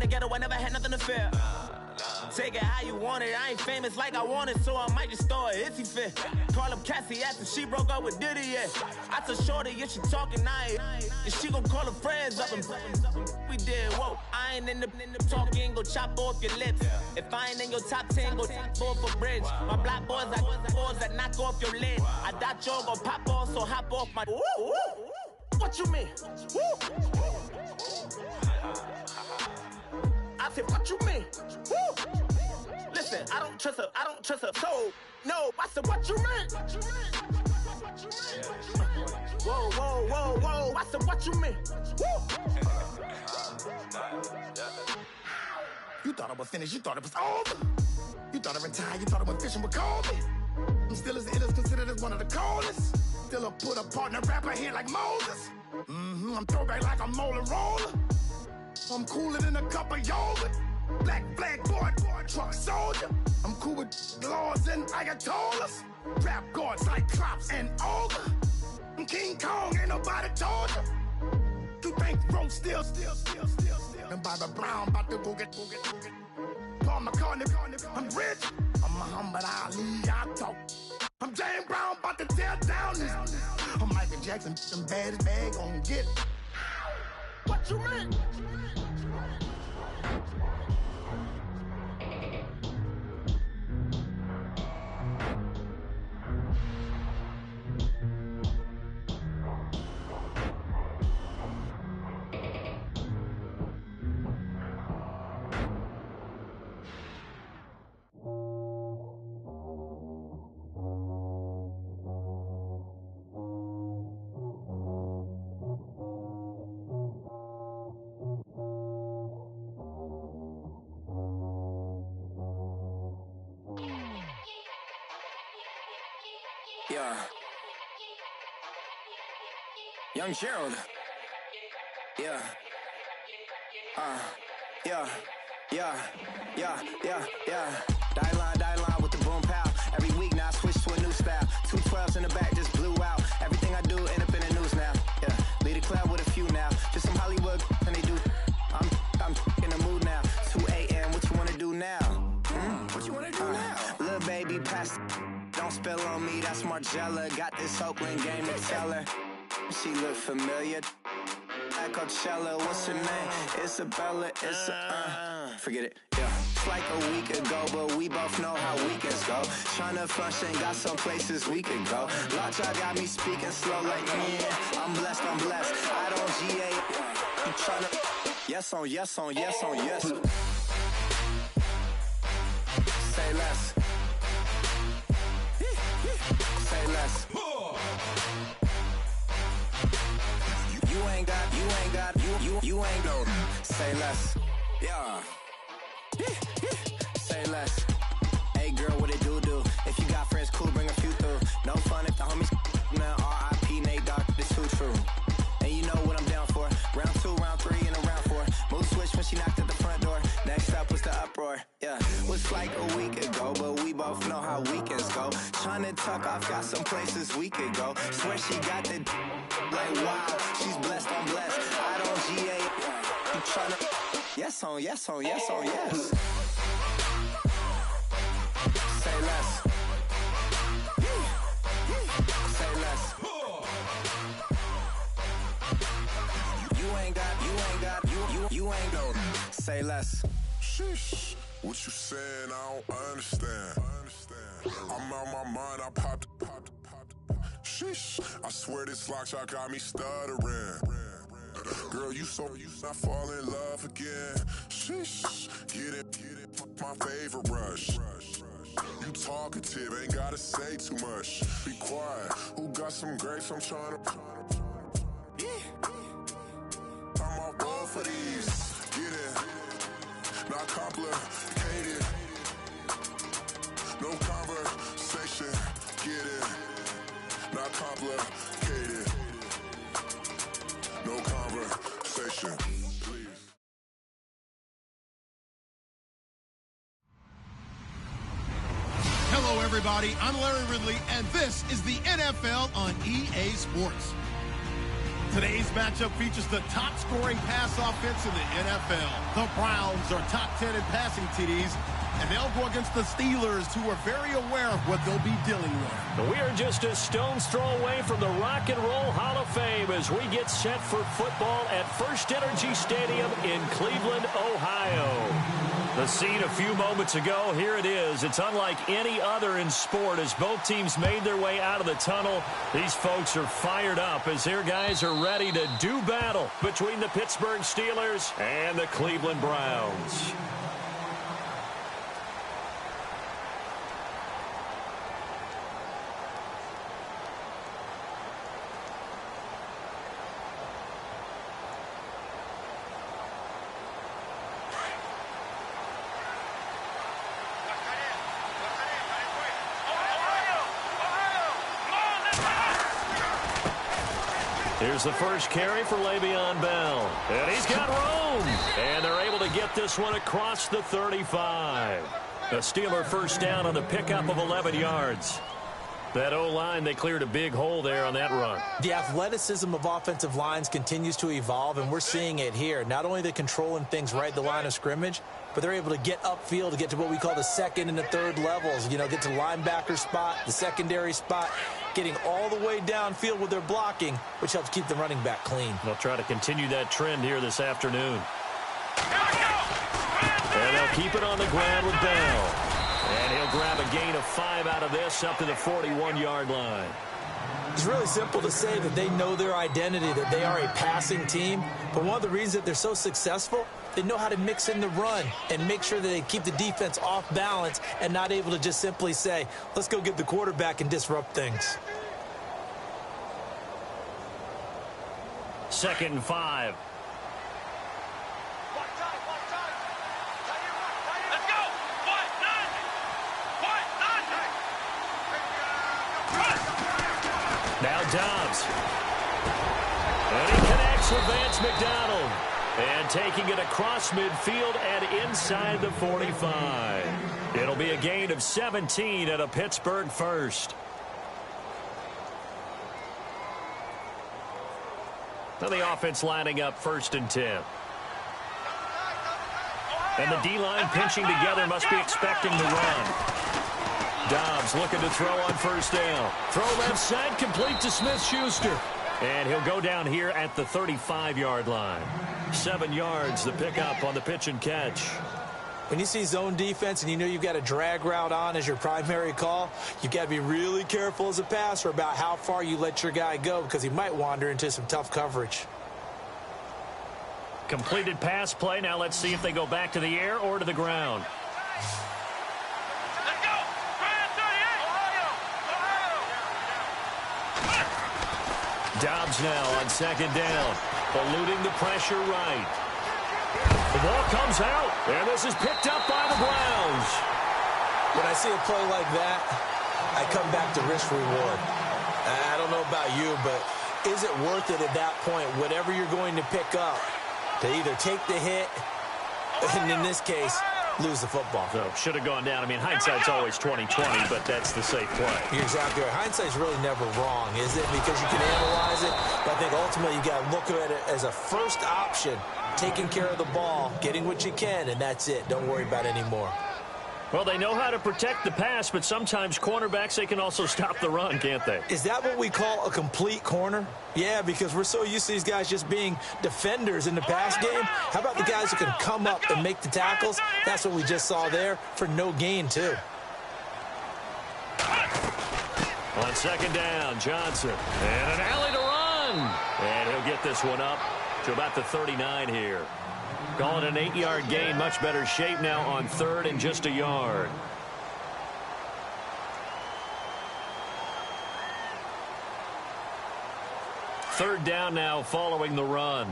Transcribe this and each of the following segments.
the ghetto, I never had nothing to fear. Take it how you want it, I ain't famous like I want it, so I might just throw it if he fit. Call up Cassie after she broke up with Diddy, yeah. I told Shorty, if she talking, I ain't. And she gon' call her friends up and we did, whoa. I ain't in the talking, go chop off your lips. If I ain't in your top 10, go fall for bridge. My black boys, I boys that knock off your lid. I thought y'all gon' pop off, so hop off my. What you mean? I said, what you mean? Listen, I don't trust her, so no. I said, what you mean? Whoa. I said, what you mean? You thought I was finished, you thought it was over. You thought I retired, you thought I went fishing with Kobe. I'm still as ill as considered as one of the coldest. Still a put a partner rapper here like Moses. I'm throwback like a molar roller. I'm cooler than a cup of yogurt. Black flag boy, truck soldier. I'm cool with laws and Ayatollahs. Rap gods like Klops and Olga. I'm King Kong, ain't nobody told you. You think road still. And Bobby Brown about to go get. Paul McCartney, I'm rich. I'm Muhammad Ali, I talk. I'm James Brown, about to tear down this. I'm Michael Jackson, them bad bag gon' get. What you mean? Yeah. Young Gerald. Yeah. Die line with the boom pow. Every week now I switch to a new style. 212s in the back just blew out. Everything I do end up in the news now. Yeah. Lead a club with a few now. Just some Hollywood and they do. I'm in the mood now. 2 a.m. What you wanna do now? What you wanna do now? Little baby pass. Don't spill on me, that's Margella. Got this Oakland game to tell her. She look familiar. At Coachella, what's her name? Isabella, forget it, yeah. It's like a week ago, but we both know how weekends go. Tryna function, got some places we could go. Lockjaw got me speaking slow like, I'm blessed. I don't GA. You tryna, yes on yes. Say less. Say less. You ain't no. Say less. Yeah. Say less. Hey girl, what it do? If you got friends, cool, bring a few through. No fun if the homies now. R.I.P. Nate Dogg, this too true. And you know what I'm down for. Round 2, round 3, and a round 4. Mood switch when she knocked at the front door. Next up was the uproar. Yeah, was like a week ago, but we both know how weekends go. Tryna tuck off, got some places we could go. Swear she got the like wow, she's blessed, I'm blessed. I don't GA. You tryna yes on yes. Say less. Say less. You ain't no. Say less. Sheesh. What you saying? I don't understand. I'm out my mind. I popped. Sheesh. I swear this lockjaw got me stuttering. Girl, you not fall in love again. Sheesh. Get it. My favorite rush. You talkative, ain't gotta say too much. Be quiet. Who got some grapes? I'm trying to. I'm all roll for these. Get it. Not complicated. No conversation. Get it. Not complicated. No conversation. Please. Hello, everybody. I'm Larry Ridley, and this is the NFL on EA Sports. Today's matchup features the top-scoring pass offense in the NFL. The Browns are top 10 in passing TDs, and they'll go against the Steelers, who are very aware of what they'll be dealing with. We are just a stone's throw away from the Rock and Roll Hall of Fame as we get set for football at First Energy Stadium in Cleveland, Ohio. The scene a few moments ago, here it is. It's unlike any other in sport as both teams made their way out of the tunnel. These folks are fired up as their guys are ready to do battle between the Pittsburgh Steelers and the Cleveland Browns. Here's the first carry for Le'Veon Bell. And he's got room. And they're able to get this one across the 35. A Steeler first down on the pickup of 11 yards. That O-line, they cleared a big hole there on that run. The athleticism of offensive lines continues to evolve, and we're seeing it here. Not only they're controlling things right at the line of scrimmage, but they're able to get upfield to get to what we call the second and the third levels. You know, get to linebacker spot, the secondary spot, getting all the way downfield with their blocking, which helps keep the running back clean. They'll try to continue that trend here this afternoon. And they'll keep it on the ground with Bell. And he'll grab a gain of 5 out of this up to the 41-yard line. It's really simple to say that they know their identity, that they are a passing team. But one of the reasons that they're so successful, they know how to mix in the run and make sure that they keep the defense off balance and not able to just simply say, let's go get the quarterback and disrupt things. 2nd and 5. Now Dobbs. And he connects with Vance McDonald. And taking it across midfield and inside the 45. It'll be a gain of 17 at a Pittsburgh first. Now the offense lining up 1st and 10. And the D-line pinching together, must be expecting the run. Dobbs looking to throw on 1st down. Throw left side, complete to Smith-Schuster. And he'll go down here at the 35-yard line. 7 yards, the pickup on the pitch and catch. When you see zone defense and you know you've got a drag route on as your primary call, you've got to be really careful as a passer about how far you let your guy go because he might wander into some tough coverage. Completed pass play. Now let's see if they go back to the air or to the ground. Dobbs now on 2nd down, eluding the pressure right. The ball comes out, and this is picked up by the Browns. When I see a play like that, I come back to risk reward. I don't know about you, but is it worth it at that point, whatever you're going to pick up, to either take the hit, and in this case, lose the football? So, should have gone down. I mean, hindsight's always 20/20, but that's the safe play. You're exactly right. Hindsight's really never wrong, is it? Because you can analyze it, but I think ultimately you got to look at it as a first option, taking care of the ball, getting what you can, and that's it. Don't worry about it anymore. Well, they know how to protect the pass, but sometimes cornerbacks, they can also stop the run, can't they? Is that what we call a complete corner? Yeah, because we're so used to these guys just being defenders in the pass game. How about the guys who can come up and make the tackles? That's what we just saw there for no gain, too. On 2nd down, Johnson. And an alley to run. And he'll get this one up to about the 39 here. Calling an 8-yard gain, much better shape now on 3rd and just a yard. Third down now following the run.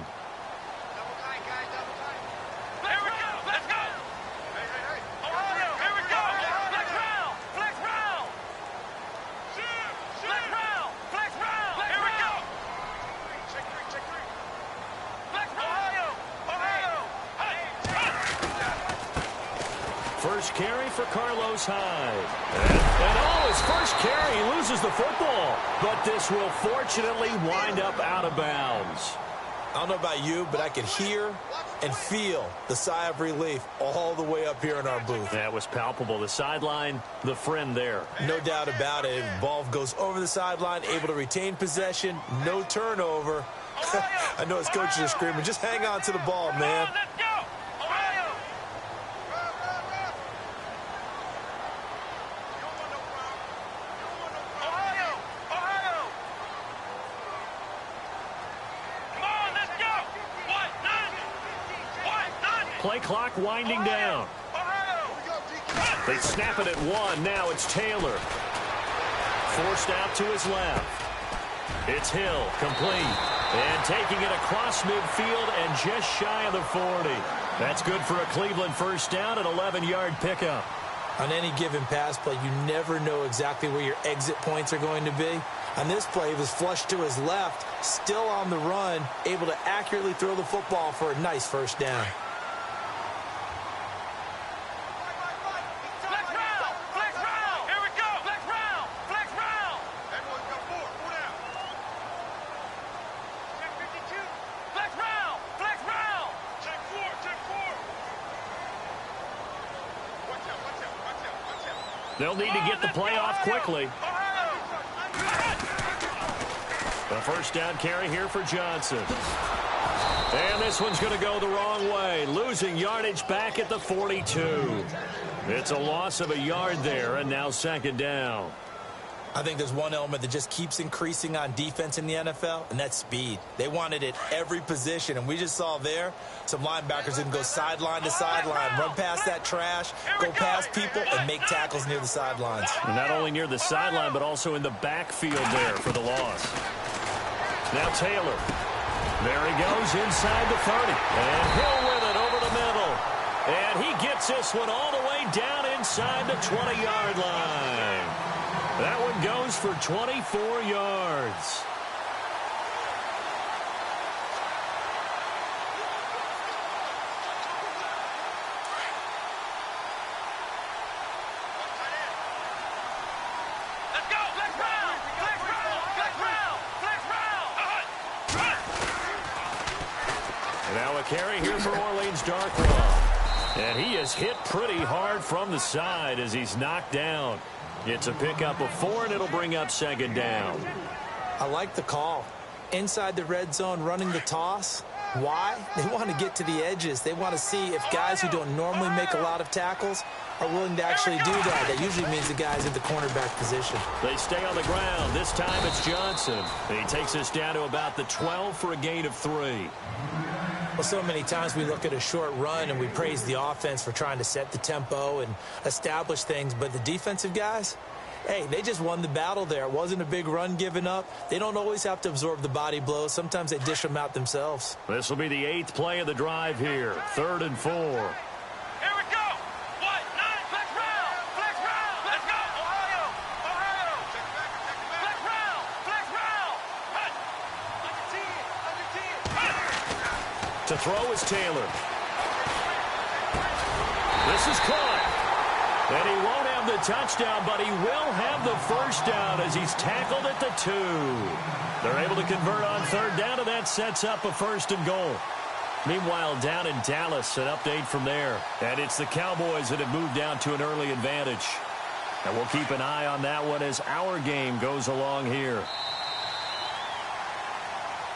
First carry for Carlos Hyde. And his first carry, he loses the football. But this will fortunately wind up out of bounds. I don't know about you, but I could hear and feel the sigh of relief all the way up here in our booth. That was palpable. The sideline, the friend there. No doubt about it. Ball goes over the sideline, able to retain possession, no turnover. I know his coaches are screaming, just hang on to the ball, man. Let's go! Ohio! Ohio! Ohio! Come on, let's go! What? None! Play clock winding down. Ohio! They snap it at 1. Now it's Taylor. Forced out to his left. It's Hill, complete. And taking it across midfield and just shy of the 40. That's good for a Cleveland first down, an 11-yard pickup. On any given pass play, you never know exactly where your exit points are going to be. On this play, he was flushed to his left, still on the run, able to accurately throw the football for a nice first down. They'll need to get the play off quickly. The first down carry here for Johnson. And this one's going to go the wrong way, losing yardage back at the 42. It's a loss of a yard there, and now second down. I think there's one element that just keeps increasing on defense in the NFL, and that's speed. They want it at every position, and we just saw there some linebackers that can go sideline to sideline, run past that trash, go past people, and make tackles near the sidelines. And not only near the sideline, but also in the backfield there for the loss. Now Taylor. There he goes inside the 30. And Hill with it over the middle. And he gets this one all the way down inside the 20-yard line. That one goes for 24 yards. Let's go! Flex round! Flex round! Flex round! Flex round! And now a carry here for Orleans Darkwa. And he is hit pretty hard from the side as he's knocked down. It's a pickup of 4, and it'll bring up second down. I like the call. Inside the red zone, running the toss. Why? They want to get to the edges. They want to see if guys who don't normally make a lot of tackles are willing to actually do that. That usually means the guys in the cornerback position. They stay on the ground. This time it's Johnson. He takes us down to about the 12 for a gain of 3. Well, so many times we look at a short run and we praise the offense for trying to set the tempo and establish things, but the defensive guys, hey, they just won the battle there. It wasn't a big run given up. They don't always have to absorb the body blows. Sometimes they dish them out themselves. This will be the 8th play of the drive here. 3rd and 4. Here we go! What? 9! Flex round! Flex round! Let's go! Ohio! Ohio! Flex round! Flex round! Hut! Under 10! To throw is Taylor. This is caught. And he won't have the touchdown, but he will have the first down as he's tackled at the 2. They're able to convert on 3rd down, and that sets up a 1st and goal. Meanwhile, down in Dallas, an update from there. And it's the Cowboys that have moved down to an early advantage. And we'll keep an eye on that one as our game goes along here.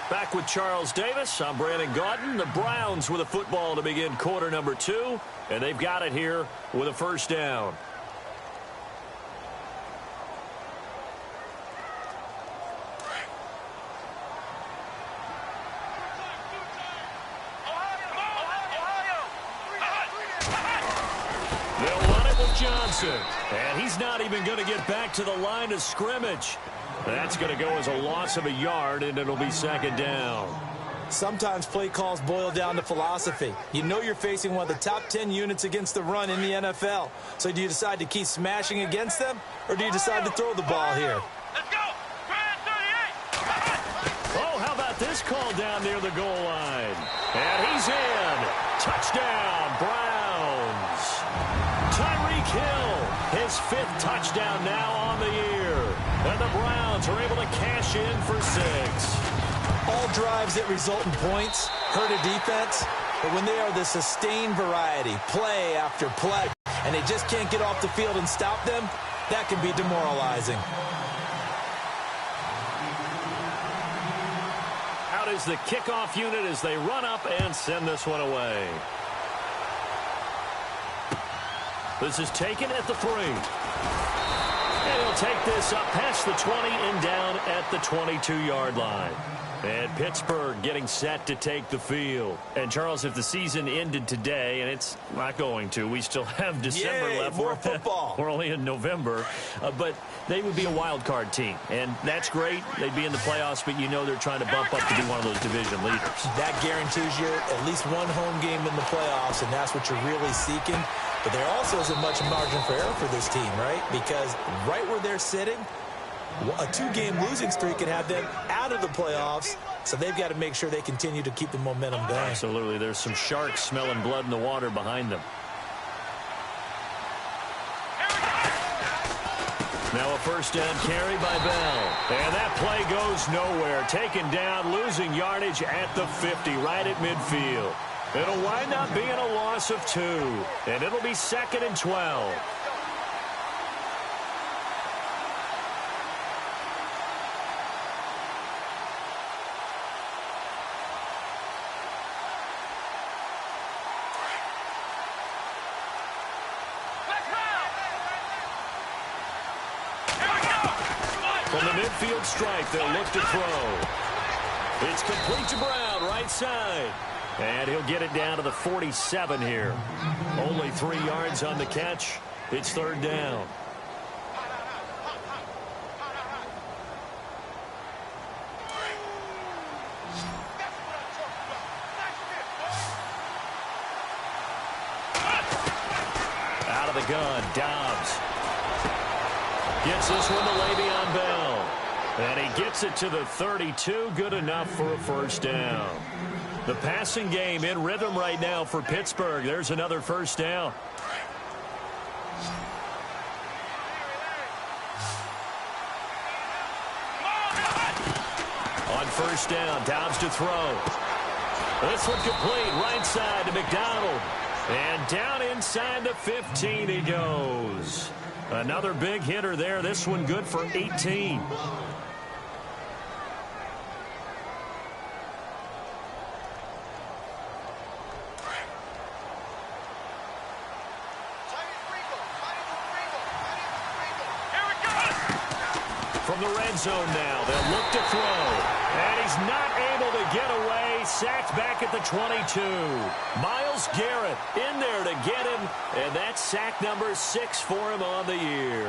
Back with Charles Davis, I'm Brandon Gaudin. The Browns with a football to begin quarter number 2, and they've got it here with a first down. They'll run it with Johnson, and he's not even going to get back to the line of scrimmage. That's going to go as a loss of a yard, and it'll be second down. Sometimes play calls boil down to philosophy. You know you're facing one of the top 10 units against the run in the NFL. So do you decide to keep smashing against them, or do you decide to throw the ball here? Let's go! Grand 38! Oh, how about this call down near the goal line? And he's in. Touchdown, Browns. 2 his 5th touchdown now on the year. And the Browns are able to cash in for 6. All drives that result in points hurt a defense, but when they are the sustained variety, play after play, and they just can't get off the field and stop them, that can be demoralizing. Out is the kickoff unit as they run up and send this one away. This is taken at the 3. And he'll take this up past the 20 and down at the 22-yard line. And Pittsburgh getting set to take the field. And, Charles, if the season ended today, and it's not going to, we still have December left. More football. We're only in November. But they would be a wild card team. And that's great. They'd be in the playoffs, but you know they're trying to bump up to be one of those division leaders. That guarantees you at least one home game in the playoffs, and that's what you're really seeking. But there also isn't much margin for error for this team, right? Because right where they're sitting, a 2-game losing streak can have them out of the playoffs, so they've got to make sure they continue to keep the momentum going. Absolutely. There's some sharks smelling blood in the water behind them. Now a first down carry by Bell. And that play goes nowhere. Taken down, losing yardage at the 50, right at midfield. It'll wind up being a loss of 2, and it'll be 2nd and 12. From the midfield stripe, they'll look to throw. It's complete to Brown, right side. And he'll get it down to the 47 here. Only 3 yards on the catch. It's 3rd down. Out of the gun, Dobbs. Gets this one to Le'Veon Bell. And he gets it to the 32. Good enough for a first down. The passing game in rhythm right now for Pittsburgh. There's another first down. On first down, Dobbs to throw. This one complete, right side to McDonald. And down inside the 15 he goes. Another big hitter there. This one good for 18. From the red zone now, they'll look to throw. And he's not able to get away. Sacked back at the 22. Myles Garrett in there to get him. And that's sack number 6 for him on the year.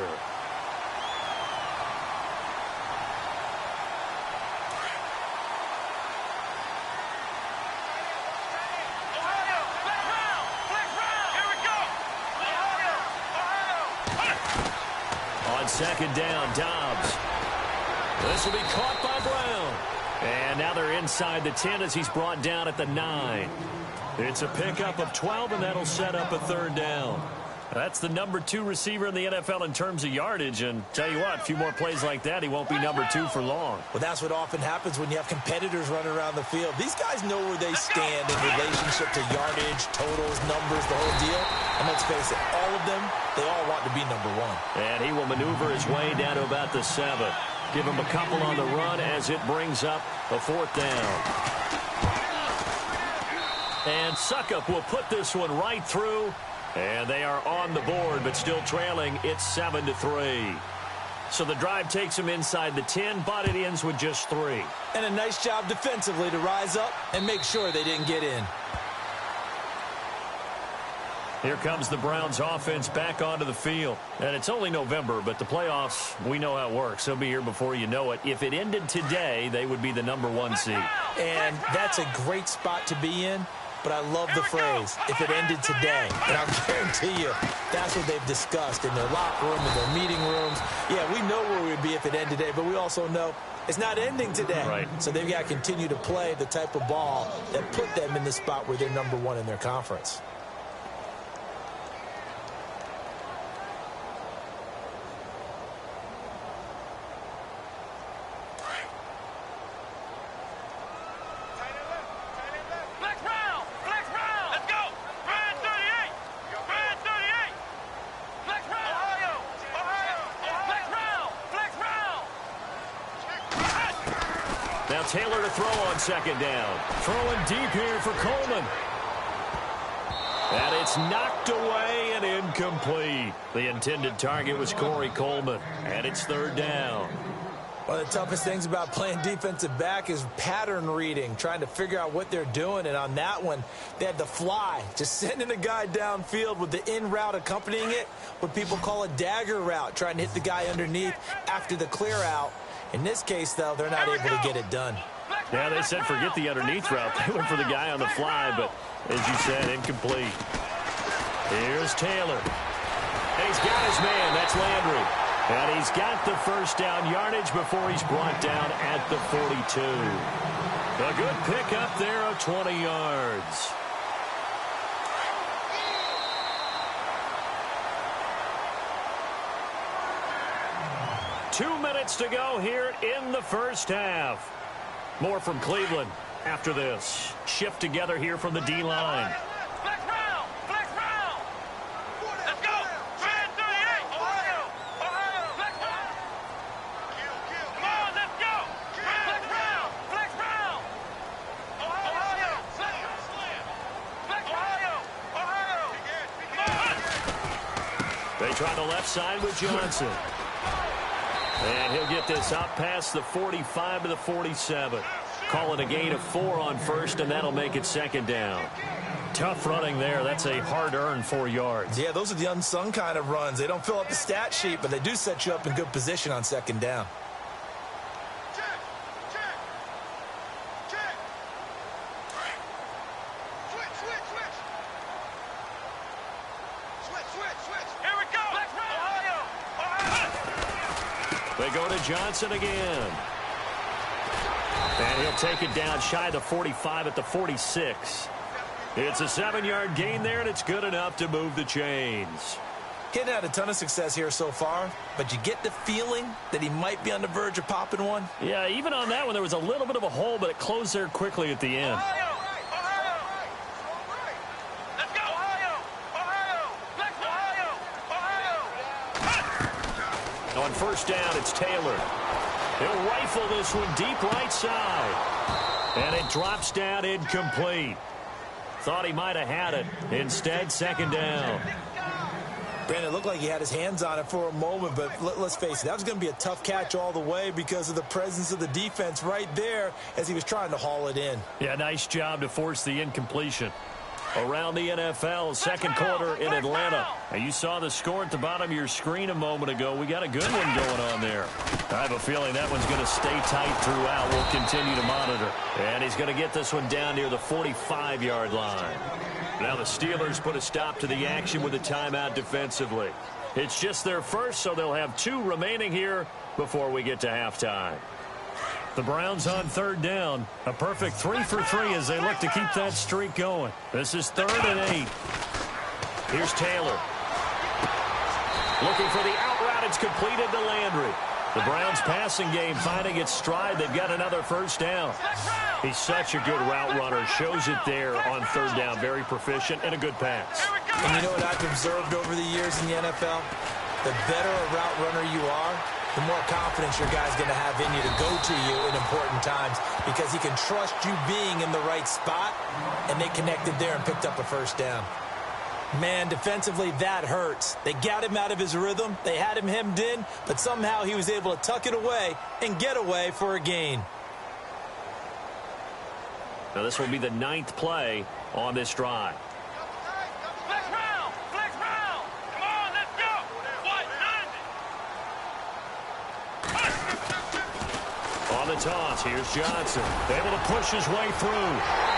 On second down, Dobbs. This will be caught by Brown. And now they're inside the 10 as he's brought down at the 9. It's a pickup of 12, and that'll set up a 3rd down. That's the number 2 receiver in the NFL in terms of yardage. And tell you what, a few more plays like that, he won't be number 2 for long. Well, that's what often happens when you have competitors running around the field. These guys know where they stand in relationship to yardage, totals, numbers, the whole deal. And let's face it, all of them, they all want to be number 1. And he will maneuver his way down to about the 7. Give him a couple on the run as it brings up a 4th down. And Suckup will put this one right through. And they are on the board, but still trailing. It's 7-3. So the drive takes them inside the 10, but it ends with just 3. And a nice job defensively to rise up and make sure they didn't get in. Here comes the Browns offense back onto the field. And it's only November, but the playoffs, we know how it works. They'll be here before you know it. If it ended today, they would be the number 1 seed. And that's a great spot to be in. But I love the phrase, if it ended today. And I'll guarantee you, that's what they've discussed in their locker room, in their meeting rooms. Yeah, we know where we'd be if it ended today, but we also know it's not ending today. Right. So they've got to continue to play the type of ball that put them in the spot where they're number 1 in their conference. Taylor to throw on second down. Throwing deep here for Coleman. And it's knocked away and incomplete. The intended target was Corey Coleman. And it's third down. One of the toughest things about playing defensive back is pattern reading, trying to figure out what they're doing. And on that one, they had the fly, just sending a guy downfield with the in route accompanying it, what people call a dagger route, trying to hit the guy underneath after the clear out. In this case, though, they're not able to get it done. Yeah, they said forget the underneath route. They went for the guy on the fly, but as you said, incomplete. Here's Taylor. And he's got his man. That's Landry. And he's got the first down yardage before he's brought down at the 42. A good pickup there of 20 yards. Two minutes to go here in the first half. More from Cleveland after this. Shift together here from the D-line. Flex round! Flex round! Let's go! 338! Ohio! Ohio! Flex round! Come on, let's go! Flex round! Flex round! Ohio! Flex Ohio! Ohio! Come on! They try the left side with Johnson. And he'll get this up past the 45 to the 47. Call it a gain of 4 on first, and that'll make it second down. Tough running there. That's a hard-earned 4 yards. Yeah, those are the unsung kind of runs. They don't fill up the stat sheet, but they do set you up in good position on second down. Here we go! Ohio! Ohio! They go to Johnson again. And he'll take it down shy of the 45 at the 46. It's a 7-yard gain there, and it's good enough to move the chains. He had a ton of success here so far, but you get the feeling that he might be on the verge of popping one. Yeah, even on that one, there was a little bit of a hole, but it closed there quickly at the end. Ohio! Ohio! Let's go! Ohio! Ohio! Let's Ohio! Ohio! On first down, it's Taylor. He'll rifle this one deep right side. And it drops down incomplete. Thought he might have had it. Instead, second down. Brandon, it looked like he had his hands on it for a moment, but let's face it, that was going to be a tough catch all the way because of the presence of the defense right there as he was trying to haul it in. Yeah, nice job to force the incompletion. Around the NFL, second quarter in Atlanta. Now, you saw the score at the bottom of your screen a moment ago. We got a good one going on there. I have a feeling that one's going to stay tight throughout. We'll continue to monitor. And he's going to get this one down near the 45-yard line. Now the Steelers put a stop to the action with a timeout defensively. It's just their first, so they'll have 2 remaining here before we get to halftime. The Browns on third down. A perfect 3 for 3 as they look to keep that streak going. This is 3rd and 8. Here's Taylor. Looking for the out route. It's completed to Landry. The Browns passing game finding its stride. They've got another first down. He's such a good route runner. Shows it there on third down. Very proficient and a good pass. And you know what I've observed over the years in the NFL? The better a route runner you are, the more confidence your guy's going to have in you to go to you in important times because he can trust you being in the right spot, and they connected there and picked up a first down. Man, defensively, that hurts. They got him out of his rhythm. They had him hemmed in, but somehow he was able to tuck it away and get away for a gain. Now this will be the 9th play on this drive. Flex round! Flex round! Come on, let's go! What? On the toss, here's Johnson. Able to push his way through.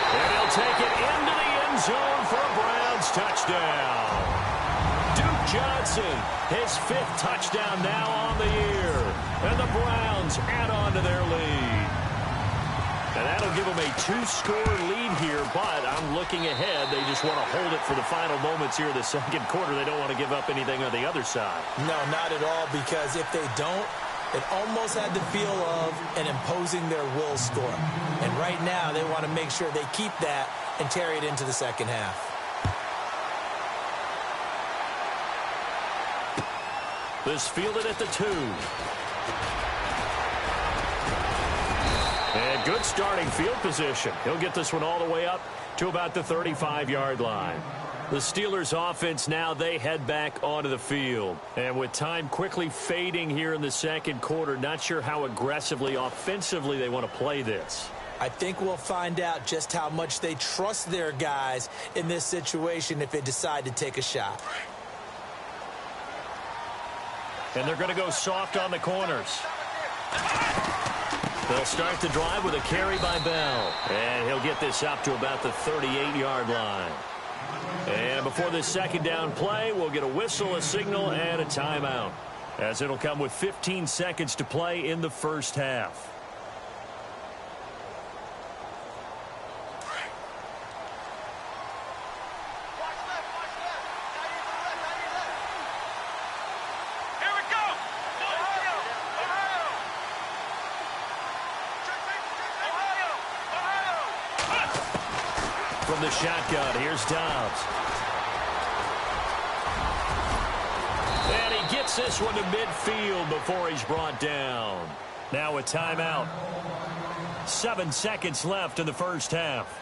And he'll take it into the end zone for a Browns touchdown. Duke Johnson, his 5th touchdown now on the year. And the Browns add on to their lead. And that'll give them a 2-score lead here, but I'm looking ahead. They just want to hold it for the final moments here of the second quarter. They don't want to give up anything on the other side. No, not at all, because if they don't, it almost had the feel of an imposing their will score. And right now, they want to make sure they keep that and carry it into the second half. This fielded at the 2. And good starting field position. He'll get this one all the way up to about the 35-yard line. The Steelers offense now, they head back onto the field. And with time quickly fading here in the second quarter, not sure how aggressively, offensively they want to play this. I think we'll find out just how much they trust their guys in this situation if they decide to take a shot. And they're going to go soft on the corners. They'll start the drive with a carry by Bell. And he'll get this up to about the 38-yard line. And before this second down play, we'll get a whistle, a signal, and a timeout, as it'll come with 15 seconds to play in the first half. Here we go. Ohio. From the shotgun, here's Dobbs. And he gets this one to midfield before he's brought down. Now a timeout. 7 seconds left in the first half.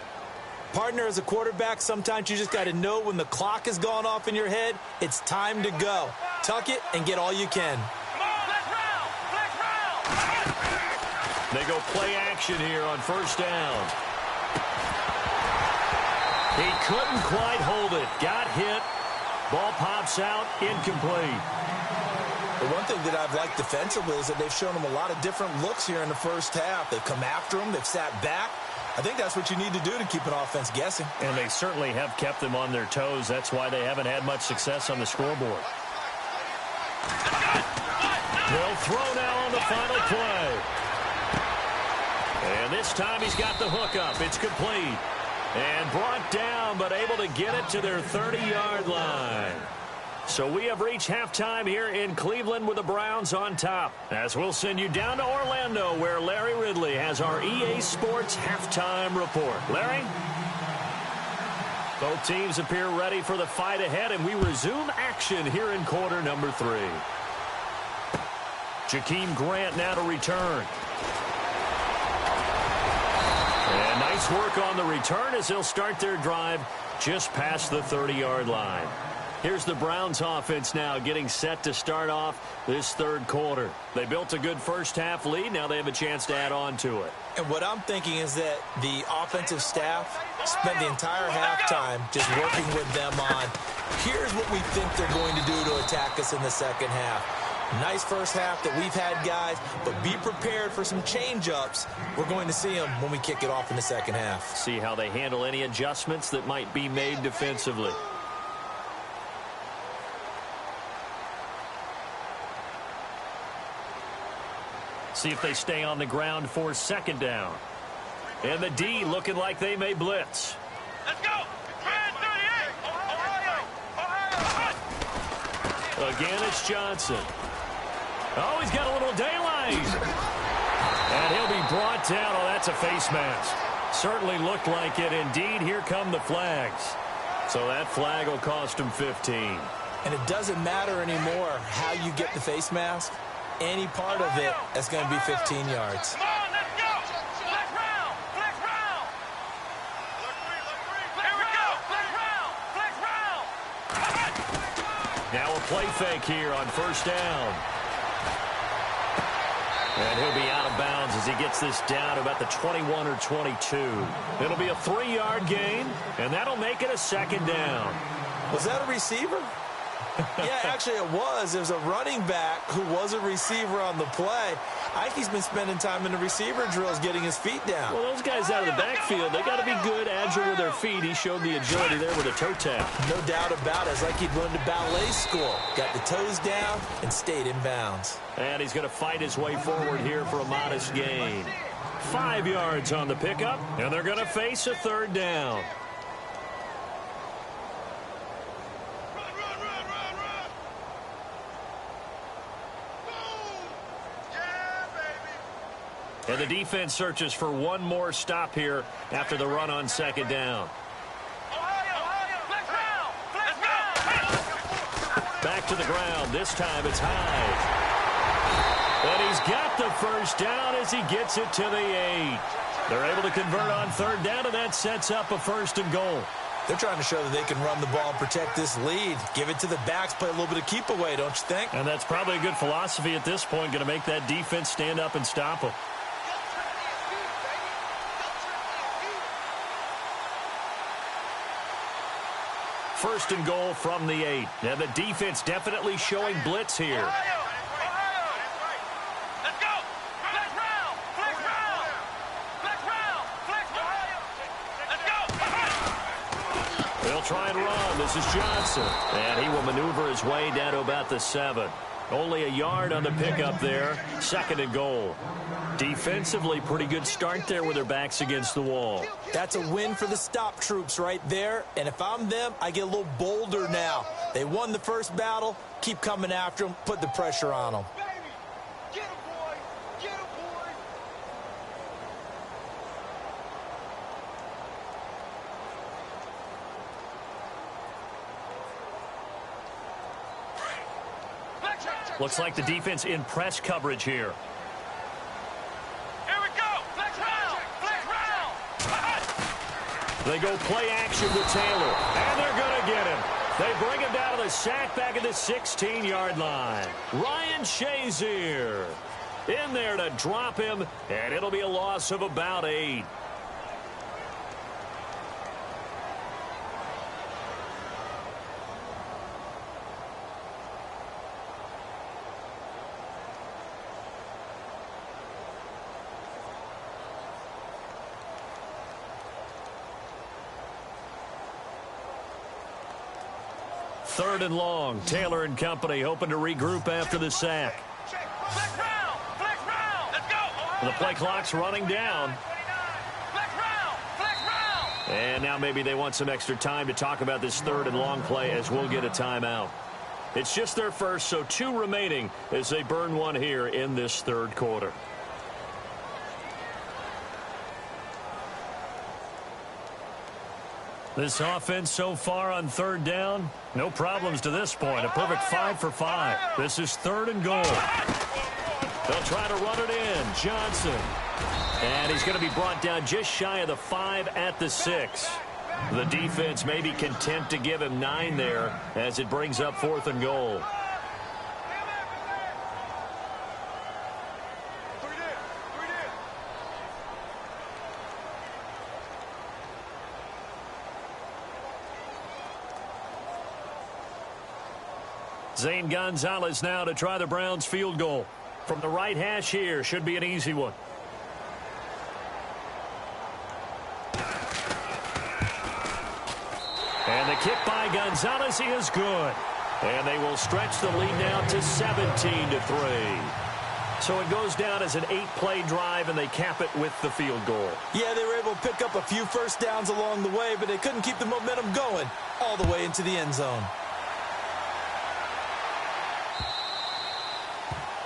Partner, as a quarterback, sometimes you just got to know when the clock has gone off in your head, it's time to go. Tuck it and get all you can. Come on, let's round. Let's round. They go play action here on first down. He couldn't quite hold it. Got hit. Ball pops out. Incomplete. The one thing that I've liked defensively is that they've shown him a lot of different looks here in the first half. They've come after him. They've sat back. I think that's what you need to do to keep an offense guessing. And they certainly have kept them on their toes. That's why they haven't had much success on the scoreboard. They'll throw now on the final play. And this time he's got the hook up. It's complete. And brought down, but able to get it to their 30-yard line. So we have reached halftime here in Cleveland with the Browns on top. As we'll send you down to Orlando, where Larry Ridley has our EA Sports halftime report. Larry? Both teams appear ready for the fight ahead, and we resume action here in quarter number 3. Jakeem Grant now to return. And nice work on the return as they'll start their drive just past the 30-yard line. Here's the Browns offense now getting set to start off this third quarter. They built a good first half lead. Now they have a chance to add on to it. And what I'm thinking is that the offensive staff spent the entire halftime just working with them on, here's what we think they're going to do to attack us in the second half. Nice first half that we've had, guys, but be prepared for some change-ups. We're going to see them when we kick it off in the second half. See how they handle any adjustments that might be made defensively. See if they stay on the ground for second down. And the D looking like they may blitz. Let's go. Red 38. Ohio. Again, it's Johnson. Oh, he's got a little daylight. And he'll be brought down. Oh, that's a face mask. Certainly looked like it. Indeed, here come the flags. So that flag will cost him 15. And it doesn't matter anymore how you get the face mask. Any part of it is going to be 15 yards. Come on, let's go. Flex round. Flex round. Here we go. Flex round. Flex round. Now a play fake here on first down. And he'll be out of bounds as he gets this down to about the 21 or 22. It'll be a 3-yard gain, and that'll make it a second down. Was that a receiver? Yeah, actually it was. There's a running back who was a receiver on the play. I think he's been spending time in the receiver drills getting his feet down. Well, those guys out of the backfield, they got to be good, agile with their feet. He showed the agility there with a toe tap. No doubt about it. It's like he'd run to ballet school. Got the toes down and stayed in bounds. And he's going to fight his way forward here for a modest gain. 5 yards on the pickup, and they're going to face a third down. And the defense searches for one more stop here after the run on second down. Ohio, let's go. Back to the ground. This time it's Hyde. And he's got the first down as he gets it to the 8. They're able to convert on third down, and that sets up a 1st and goal. They're trying to show that they can run the ball and protect this lead. Give it to the backs, play a little bit of keep away, don't you think? And that's probably a good philosophy at this point, going to make that defense stand up and stop them. First and goal from the 8. And the defense definitely showing blitz here. They'll try and run. This is Johnson. And he will maneuver his way down to about the 7. Only a yard on the pickup there. 2nd and goal. Defensively, pretty good start there with their backs against the wall. That's a win for the stop troops right there. And if I'm them, I get a little bolder now. They won the first battle. Keep coming after them. Put the pressure on them. Get him, boy! Get him, boy! Looks like the defense in press coverage here. Here we go! Flex round! Flex round! They go play action with Taylor, and they're going to get him. They bring him down to the sack back at the 16-yard line. Ryan Shazier in there to drop him, and it'll be a loss of about 8. Third and long. Taylor and company hoping to regroup after the sack. Flex round! Flex round! Let's go! The play clock's running down. Flex round! Flex round! And now maybe they want some extra time to talk about this 3rd and long play as we'll get a timeout. It's just their first, so 2 remaining as they burn one here in this 3rd quarter. This offense so far on 3rd down, no problems to this point. A perfect 5 for 5. This is 3rd and goal. They'll try to run it in. Johnson. And he's going to be brought down just shy of the 5 at the 6. The defense may be content to give him 9 there as it brings up 4th and goal. Zane Gonzalez now to try the Browns field goal. From the right hash here, should be an easy one. And the kick by Gonzalez is good. And they will stretch the lead now to 17-3. So it goes down as an 8-play drive, and they cap it with the field goal. Yeah, they were able to pick up a few first downs along the way, but they couldn't keep the momentum going all the way into the end zone.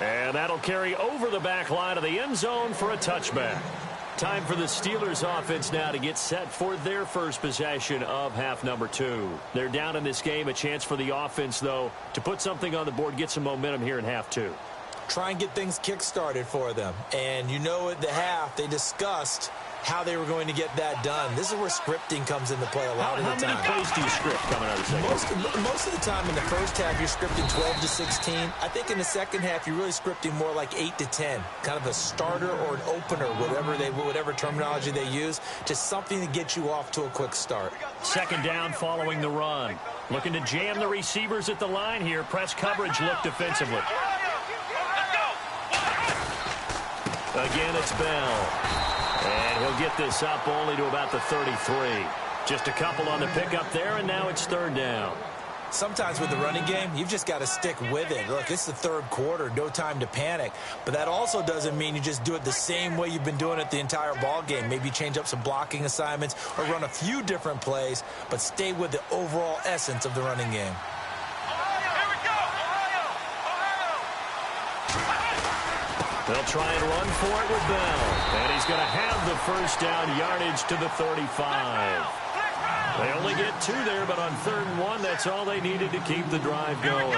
And that'll carry over the back line of the end zone for a touchback. Time for the Steelers offense now to get set for their first possession of half number 2. They're down in this game. A chance for the offense, though, to put something on the board, get some momentum here in half 2. Try and get things kick-started for them. And you know at the half, they discussed how they were going to get that done. This is where scripting comes into play a lot of the time. How many plays do you script coming out of the second? Most of the time in the first half, you're scripting 12 to 16. I think in the second half, you're really scripting more like 8 to 10. Kind of a starter or an opener, whatever terminology they use, just something to get you off to a quick start. 2nd down following the run. Looking to jam the receivers at the line here. Press coverage look defensively. Again, it's Bell. And he'll get this up only to about the 33. Just a couple on the pickup there, and now it's 3rd down. Sometimes with the running game, you've just got to stick with it. Look, it's the 3rd quarter, no time to panic. But that also doesn't mean you just do it the same way you've been doing it the entire ball game. Maybe change up some blocking assignments or run a few different plays, but stay with the overall essence of the running game. They'll try and run for it with Bell. And he's going to have the first down yardage to the 35. They only get 2 there, but on 3rd and 1, that's all they needed to keep the drive going.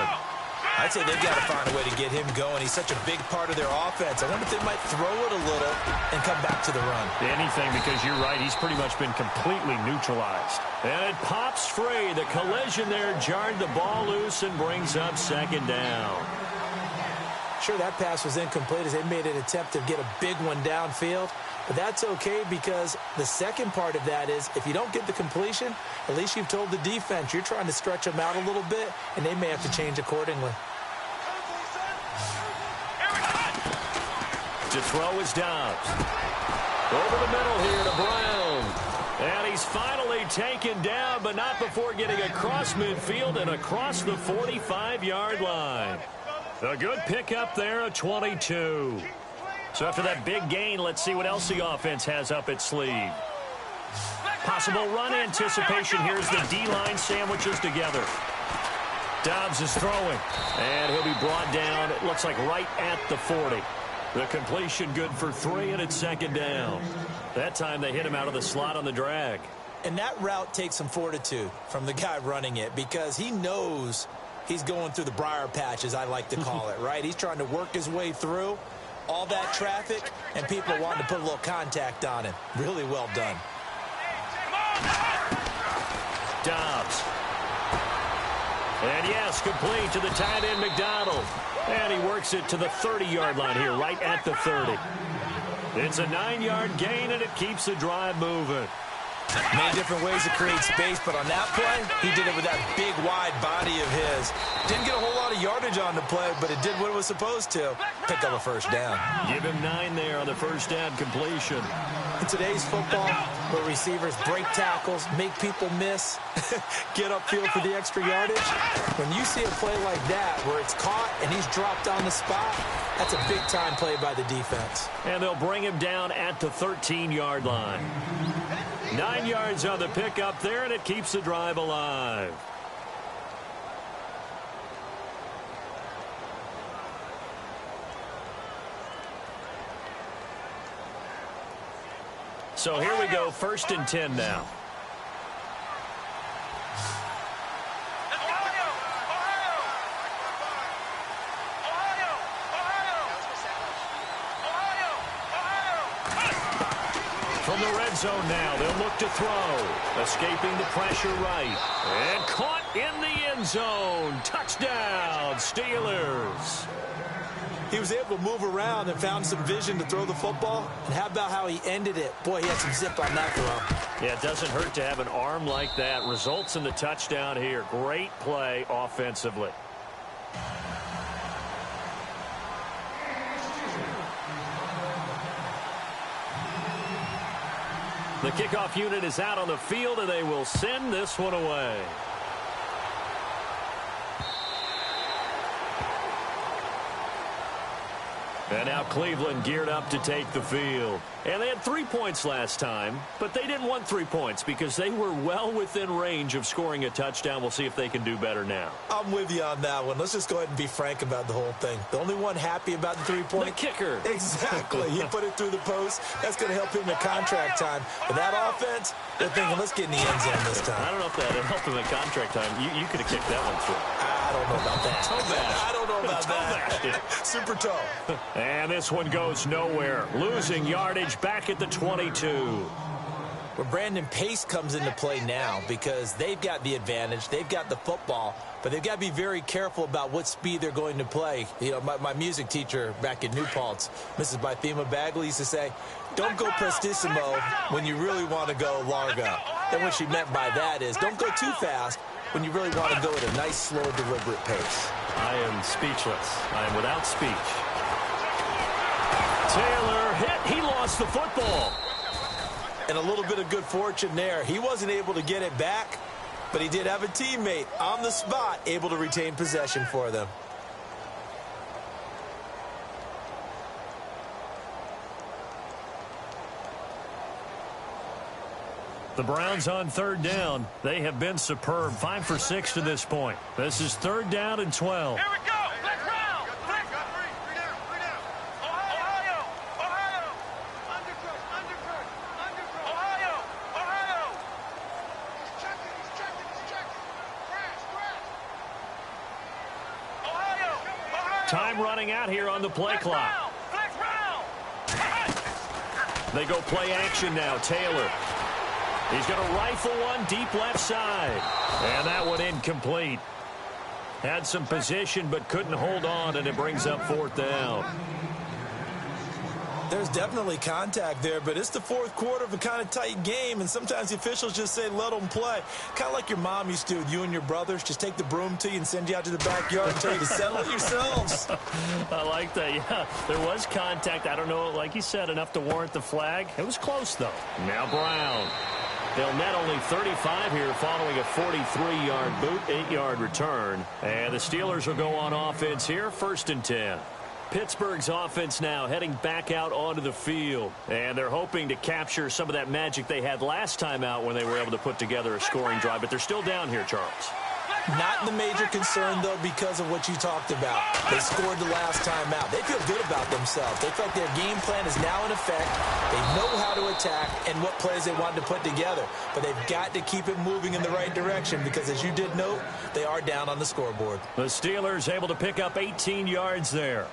I'd say they've got to find a way to get him going. He's such a big part of their offense. I wonder if they might throw it a little and come back to the run. Anything, because you're right. He's pretty much been completely neutralized. And it pops free. The collision there jarred the ball loose and brings up second down. Sure, that pass was incomplete as they made an attempt to get a big one downfield. But that's okay because the second part of that is if you don't get the completion, at least you've told the defense you're trying to stretch them out a little bit, and they may have to change accordingly. To throw is Dobbs. Over the middle here to Brown. And he's finally taken down, but not before getting across midfield and across the 45-yard line. A good pickup there at 22. So after that big gain, let's see what else the offense has up its sleeve. Possible run anticipation. Here's the D-line sandwiches together. Dobbs is throwing, and he'll be brought down, it looks like right at the 40. The completion good for 3, and it's second down. That time they hit him out of the slot on the drag. And that route takes some fortitude from the guy running it because he knows he's going through the briar patch, as I like to call it, right? He's trying to work his way through all that traffic, and people wanting to put a little contact on him. Really well done. Dobbs. And yes, complete to the tight end McDonald. And he works it to the 30-yard line here, right at the 30. It's a 9-yard gain, and it keeps the drive moving. Many different ways to create space, but on that play, he did it with that big, wide body of his. Didn't get a whole lot of yardage on the play, but it did what it was supposed to. Picked up a first down. Give him 9 there on the first down completion. In today's football, where receivers break tackles, make people miss, get upfield for the extra yardage, when you see a play like that where it's caught and he's dropped on the spot, that's a big-time play by the defense. And they'll bring him down at the 13-yard line. 9 yards on the pickup there, and it keeps the drive alive. So here we go, 1st and 10 now. From the red zone now, they'll look to throw. Escaping the pressure right. And caught in the end zone. Touchdown, Steelers. He was able to move around and found some vision to throw the football. And how about how he ended it? Boy, he had some zip on that throw. Yeah, it doesn't hurt to have an arm like that. Results in the touchdown here. Great play offensively. The kickoff unit is out on the field, and they will send this one away. And now Cleveland geared up to take the field. And they had 3 points last time, but they didn't want 3 points because they were well within range of scoring a touchdown. We'll see if they can do better now. I'm with you on that one. Let's just go ahead and be frank about the whole thing. The only one happy about the 3-point. The kicker. Exactly. He put it through the post. That's going to help him in contract time. But that offense, they're thinking, let's get in the end zone this time. I don't know if that helped him in contract time. You could have kicked that one through. I don't know about that. Toe bash. I don't know about that. that. Super toe. And this one goes nowhere. Losing yardage back at the 22. Where Brandon Pace comes into play now because they've got the advantage. They've got the football, but they've got to be very careful about what speed they're going to play. You know, my music teacher back in New Paltz, Mrs. Bythema Bagley, used to say, don't go prestissimo when you really want to go largo. And what she meant by that is don't go too fast when you really want to go at a nice, slow, deliberate pace. I am speechless. I am without speech. Taylor hit. He lost the football. And a little bit of good fortune there. He wasn't able to get it back, but he did have a teammate on the spot able to retain possession for them. The Browns on 3rd down. They have been superb. 5 for 6 to this point. This is 3rd down and 12. Here we go. Flex round. Flex. Three down. Ohio. Undercut. Ohio. He's checking. Crash. Time running out here on the play clock. They go play action now. Taylor. He's going to rifle one deep left side. And that one incomplete. Had some position but couldn't hold on, and it brings up 4th down. There's definitely contact there, but it's the 4th quarter of a kind of tight game, and sometimes the officials just say let them play. Kind of like your mom used to with you and your brothers. Just take the broom to you and send you out to the backyard and tell you to settle it yourselves. I like that, yeah. There was contact. I don't know, like you said, enough to warrant the flag. It was close, though. Now Brown. They'll net only 35 here following a 43-yard boot, 8-yard return. And the Steelers will go on offense here, 1st and 10. Pittsburgh's offense now heading back out onto the field. And they're hoping to capture some of that magic they had last time out when they were able to put together a scoring drive. But they're still down here, Charles. Not the major concern, though, because of what you talked about. They scored the last time out. They feel good about themselves. They feel like their game plan is now in effect. They know how to attack and what plays they wanted to put together. But they've got to keep it moving in the right direction because, as you did note, they are down on the scoreboard. The Steelers able to pick up 18 yards there.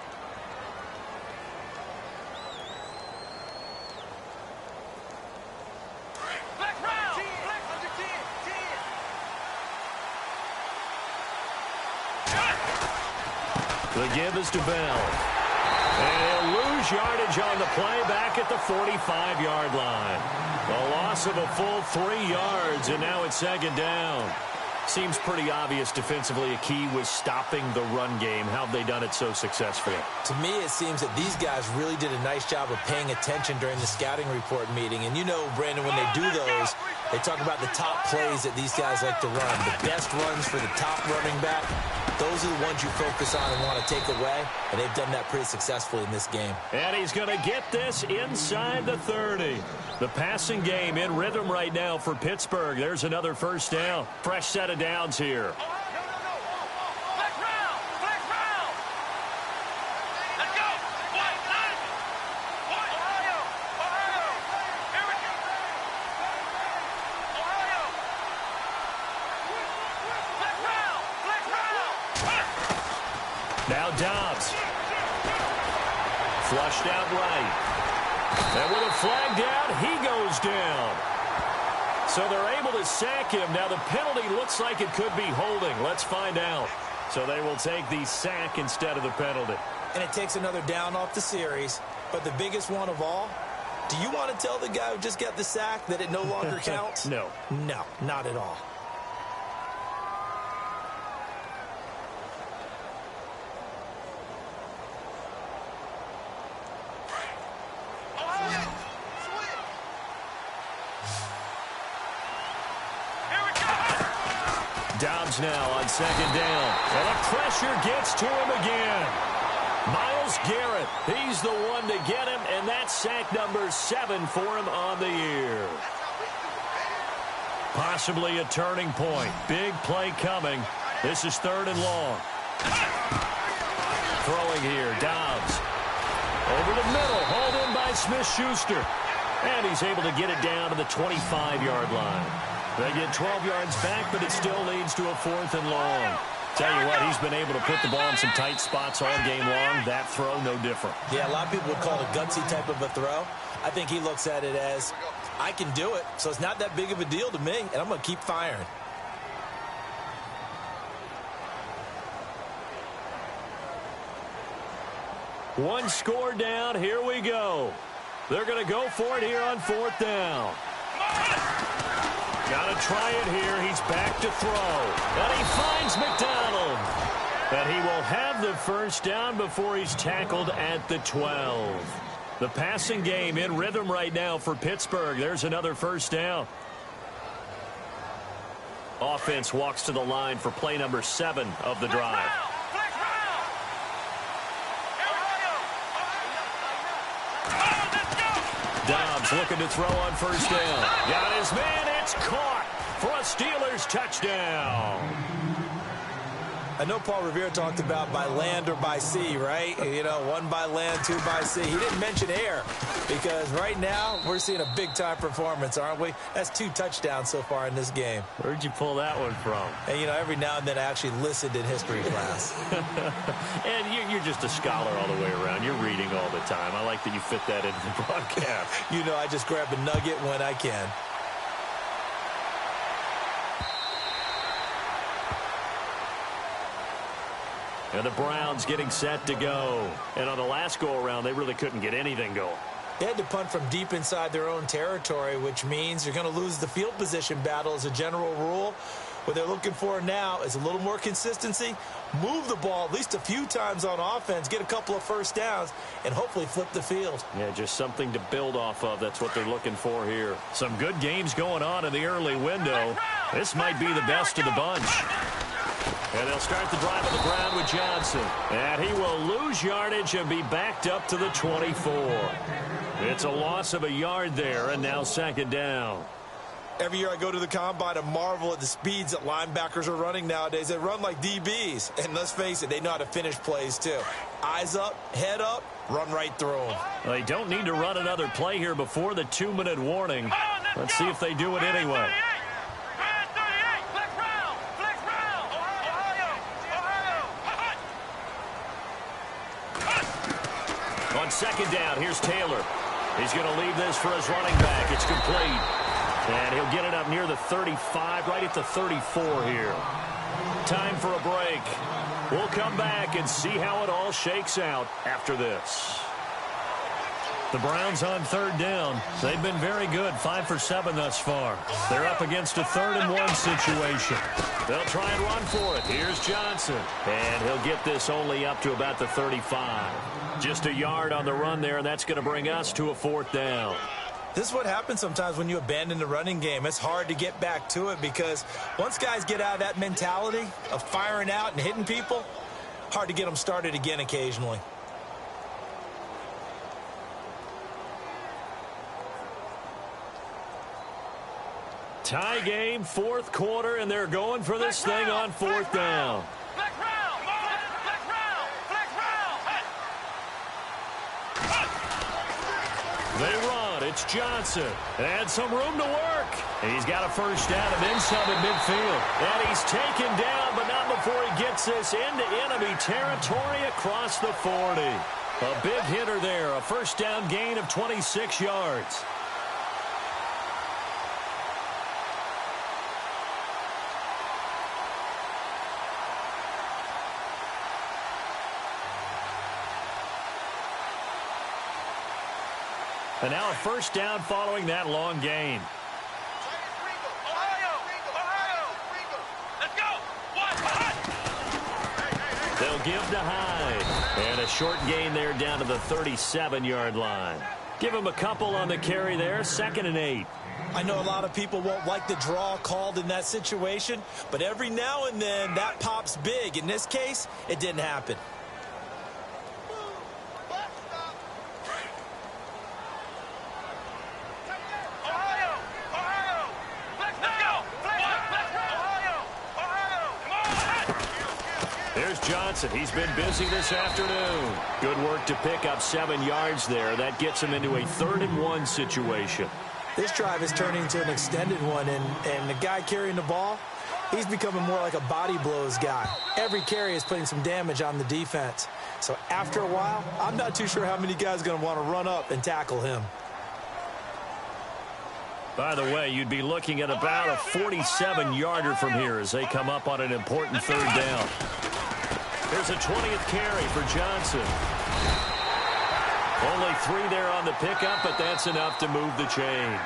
The give is to Bell. And he'll lose yardage on the play back at the 45-yard line. A loss of a full 3 yards, and now it's 2nd down. Seems pretty obvious defensively a key was stopping the run game. How have they done it so successfully? To me, it seems that these guys really did a nice job of paying attention during the scouting report meeting. And you know, Brandon, when they do those, they talk about the top plays that these guys like to run. The best runs for the top running back, those are the ones you focus on and want to take away. And they've done that pretty successfully in this game. And he's going to get this inside the 30. The passing game in rhythm right now for Pittsburgh. There's another 1st down. Fresh set of downs here. Now Dobbs. Flushed out right. And with a flag down, he goes down. So they're able to sack him. Now the penalty looks like it could be holding. Let's find out. So they will take the sack instead of the penalty. And it takes another down off the series. But the biggest one of all, do you want to tell the guy who just got the sack that it no longer counts? No. No, not at all. Dobbs now on 2nd down. And the pressure gets to him again. Myles Garrett, he's the one to get him, and that's sack number 7 for him on the year. Possibly a turning point. Big play coming. This is 3rd and long. Throwing here, Dobbs. Over the middle, hauled in by Smith-Schuster. And he's able to get it down to the 25-yard line. They get 12 yards back, but it still leads to a 4th and long. Tell you what, he's been able to put the ball in some tight spots all game long. That throw, no different. Yeah, a lot of people would call it a gutsy type of a throw. I think he looks at it as, I can do it, so it's not that big of a deal to me, and I'm going to keep firing. One score down. Here we go. They're going to go for it here on 4th down. Got to try it here. He's back to throw. And he finds McDonald. And he will have the 1st down before he's tackled at the 12. The passing game in rhythm right now for Pittsburgh. There's another 1st down. Offense walks to the line for play number 7 of the drive. Dobbs looking to throw on 1st down. Got his man. It's caught for a Steelers touchdown. I know Paul Revere talked about by land or by sea, right? You know, 1 by land, 2 by sea. He didn't mention air because right now we're seeing a big-time performance, aren't we? That's 2 touchdowns so far in this game. Where'd you pull that one from? And, you know, every now and then I actually listened in history class. And you're just a scholar all the way around. You're reading all the time. I like that you fit that into the broadcast. You know, I just grab a nugget when I can. And the Browns getting set to go. And on the last go-around, they really couldn't get anything going. They had to punt from deep inside their own territory, which means you're going to lose the field position battle as a general rule. What they're looking for now is a little more consistency, move the ball at least a few times on offense, get a couple of first downs, and hopefully flip the field. Yeah, just something to build off of. That's what they're looking for here. Some good games going on in the early window. This might be the best of the bunch. And they'll start the drive on the ground with Johnson. And he will lose yardage and be backed up to the 24. It's a loss of a yard there, and now 2nd down. Every year I go to the combine and marvel at the speeds that linebackers are running nowadays. They run like DBs. And let's face it, they know how to finish plays too. Eyes up, head up, run right through them. Well, they don't need to run another play here before the 2-minute warning. Let's see if they do it anyway. On 2nd down, here's Taylor. He's going to leave this for his running back. It's complete. And he'll get it up near the 35, right at the 34 here. Time for a break. We'll come back and see how it all shakes out after this. The Browns on 3rd down. They've been very good, 5 for 7 thus far. They're up against a 3rd and 1 situation. They'll try and run for it. Here's Johnson. And he'll get this only up to about the 35. Just a yard on the run there, and that's going to bring us to a 4th down. This is what happens sometimes when you abandon the running game. It's hard to get back to it because once guys get out of that mentality of firing out and hitting people, hard to get them started again occasionally. Tie game, 4th quarter, and they're going for this thing on 4th down. They run. It's Johnson. And some room to work. He's got a first down and then some at midfield. And he's taken down, but not before he gets this into enemy territory across the 40. A big hitter there. A first down gain of 26 yards. And now a first down following that long gain. They'll give to Hyde. And a short gain there down to the 37-yard line. Give him a couple on the carry there, 2nd and 8. I know a lot of people won't like the draw called in that situation, but every now and then that pops big. In this case, it didn't happen. Johnson, he's been busy this afternoon. Good work to pick up 7 yards there. That gets him into a 3rd and 1 situation. This drive is turning into an extended one, and the guy carrying the ball, he's becoming more like a body blows guy. Every carry is putting some damage on the defense. So after a while, I'm not too sure how many guys are going to want to run up and tackle him. By the way, you'd be looking at about a 47-yarder from here as they come up on an important 3rd down. There's a 20th carry for Johnson. Only 3 there on the pickup, but that's enough to move the chains.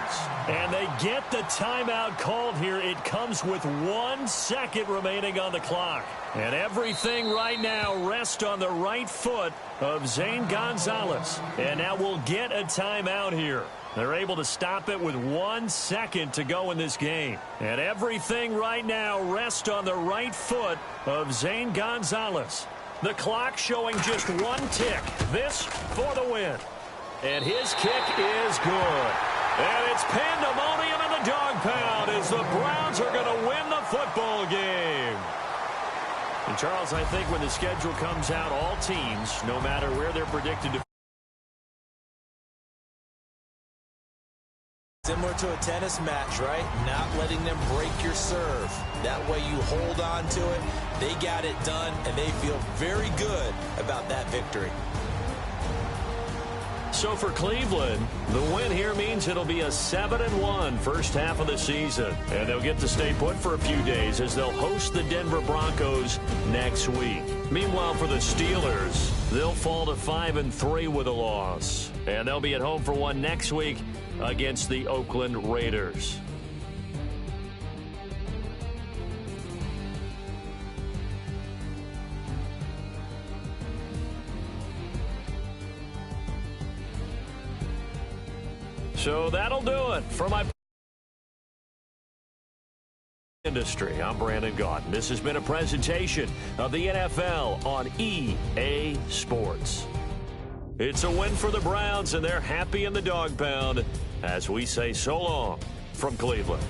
And they get the timeout called here. It comes with 1 second remaining on the clock. And everything right now rests on the right foot of Zane Gonzalez. And now we'll get a timeout here. They're able to stop it with 1 second to go in this game. And everything right now rests on the right foot of Zane Gonzalez. The clock showing just 1 tick. This for the win. And his kick is good. And it's pandemonium in the dog pound as the Browns are going to win the football game. And Charles, I think when the schedule comes out, all teams, no matter where they're predicted to, similar to a tennis match, right? Not letting them break your serve. That way you hold on to it. They got it done, and they feel very good about that victory. So for Cleveland, the win here means it'll be a 7-1 first half of the season. And they'll get to stay put for a few days as they'll host the Denver Broncos next week. Meanwhile, for the Steelers, they'll fall to 5-3 with a loss. And they'll be at home for one next week against the Oakland Raiders. So that'll do it for my industry. I'm Brandon Gaudin. This has been a presentation of the NFL on EA Sports. It's a win for the Browns, and they're happy in the dog pound as we say so long from Cleveland.